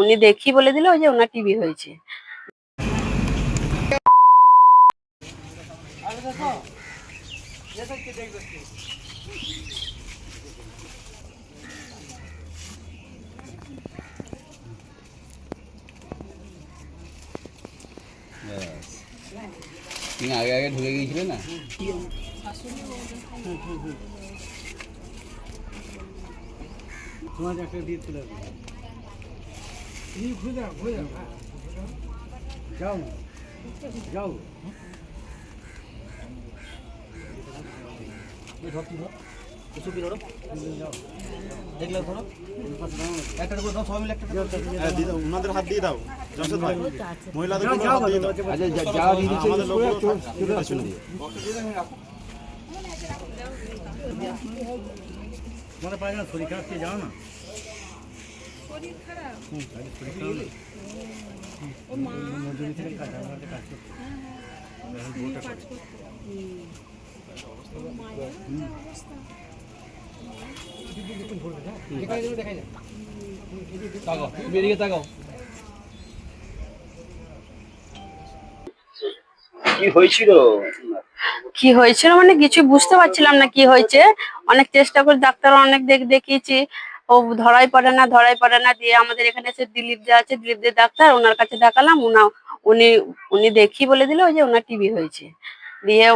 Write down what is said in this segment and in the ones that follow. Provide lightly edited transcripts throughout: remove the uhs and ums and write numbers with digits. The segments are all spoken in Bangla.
উনি দেখি বলে দিল যে ওনার টিবি হয়েছে। আগে আগে ঢুকে গিয়েছিল না। তোমার একটা দিয়ে তুলে যাও না যাও ওনাদের হাত দিয়ে দাও মহিলাদের মনে পাই না শরীর খারাপ যাও না শরীর খারাপ ও মা মজুরি থেকে কাজ আমাদের কাজ করতে কি হয়েছিল মানে কিছু বুঝতে পারছিলাম না কি হয়েছে। অনেক চেষ্টা করে ডাক্তার অনেক দেখিয়েছি, ও ধরাই পড়ে না দিয়ে আমাদের এখানে এসে দিলীপ দে আছে, দিলীপ দে ডাক্তার, ওনার কাছে দেখালাম। উনি উনি দেখি বলে দিল যে ওনার টিবি হয়েছে। দিয়ে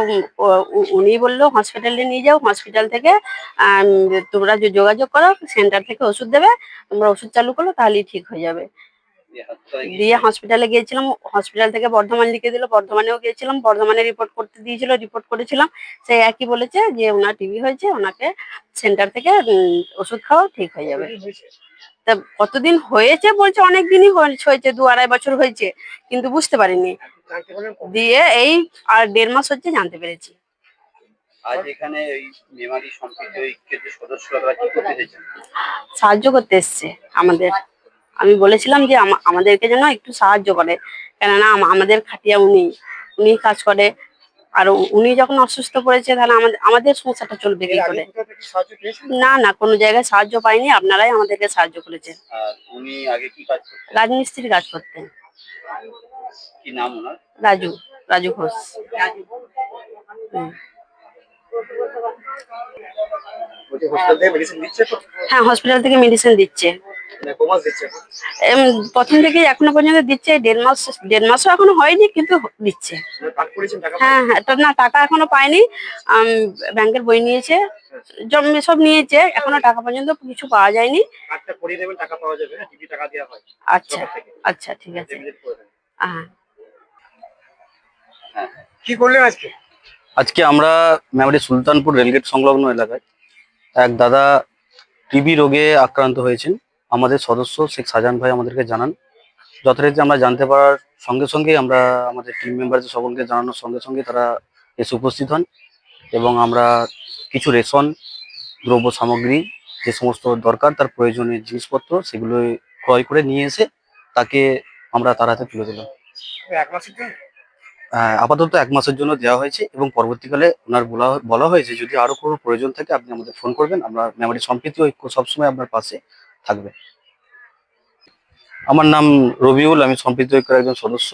উনি বললো হসপিটালে নিয়ে যাও, হসপিটাল থেকে তোমরা যোগাযোগ করো, সেন্টার থেকে ওষুধ দেবে, তোমরা ওষুধ চালু করো তাহলেই ঠিক হয়ে যাবে। দিয়ে হসপিটালে গিয়েছিলাম, হসপিটাল থেকে বর্ধমান লিখে দিল, বর্ধমানেও গিয়েছিলাম, বর্ধমানে রিপোর্ট করতে দিয়েছিল, রিপোর্ট করেছিলাম। সেই একই বলেছে যে ওনার টিবি হয়েছে, ওনাকে সেন্টার থেকে ওষুধ খাওয়া ঠিক হয়ে যাবে। তা কতদিন হয়েছে বলছে, অনেক দিনই হয়েছে, 2-2.5 বছর হয়েছে, কিন্তু বুঝতে পারিনি। দিয়ে এই আর 1.5 মাস হচ্ছে জানতে পেরেছি। আজ এখানে ওই মেমারি সম্প্রীতি ঐক্যের যে সদস্যরা কি করতে এসেছেন? সাহায্য করতে এসছে আমাদের। আমি বলেছিলাম যে আমাদেরকে যেন একটু সাহায্য করে, কেননা আমাদের খাটিয়া উনি কাজ করে, আর উনি যখন অসুস্থ পড়েছে তাহলে আমাদের সংসারটা চলবে কি করে। না কোনো জায়গায় সাহায্য পাইনি, আপনারাই আমাদেরকে সাহায্য করেছেন। উনি আগে কি কাজ করতেন? রাজমিস্ত্রি কাজ করতেন। কি নাম ওনার? রাজু ঘোষ। হ্যাঁ, হসপিটাল থেকে মেডিসিন দিচ্ছে। প্রথম থেকে এখনো পর্যন্ত দিচ্ছে, 1.5 মাসও এখনো হয়নি, কিন্তু দিচ্ছে। হ্যাঁ, না টাকা এখনো পাইনি। ব্যাংকের বই নিয়েছে, জমি সব নিয়েছে, এখনো টাকা পর্যন্ত কিছু পাওয়া যায়নি। আচ্ছা আচ্ছা, ঠিক আছে। হ্যাঁ, কি করলেন আজকে? আজকে আমরা মেমারি সুলতানপুর রেলগেট সংলগ্ন এলাকায় এক দাদা টিবি রোগে আক্রান্ত হয়েছেন। আমাদের সদস্য শেখ শাহজাহান ভাই আমাদেরকে জানান। যথারীতি আমরা জানতে পারার সঙ্গে সঙ্গে আমরা আমাদের টিম মেম্বারদের সকলকে জানানোর সঙ্গে সঙ্গে তারা এসে উপস্থিত হন এবং আমরা কিছু রেশন, দ্রব্য সামগ্রী, যে সমস্ত দরকার তার প্রয়োজনীয় জিনিসপত্র, সেগুলো ক্রয় করে নিয়ে এসে তাকে আমরা তার হাতে তুলে দিলাম। আপাতত 1 মাসের জন্য দেওয়া হয়েছে এবং পরবর্তীকালে ওনার বলা হয়েছে যদি আরো কোনো প্রয়োজন থাকে আপনি আমাদের ফোন করবেন, আমরা মেমারি সম্প্রীতি ঐক্য সবসময় আপনার পাশে থাকবে। আমার নাম রবিউল, আমি সম্প্রীতি ঐক্যের একজন সদস্য।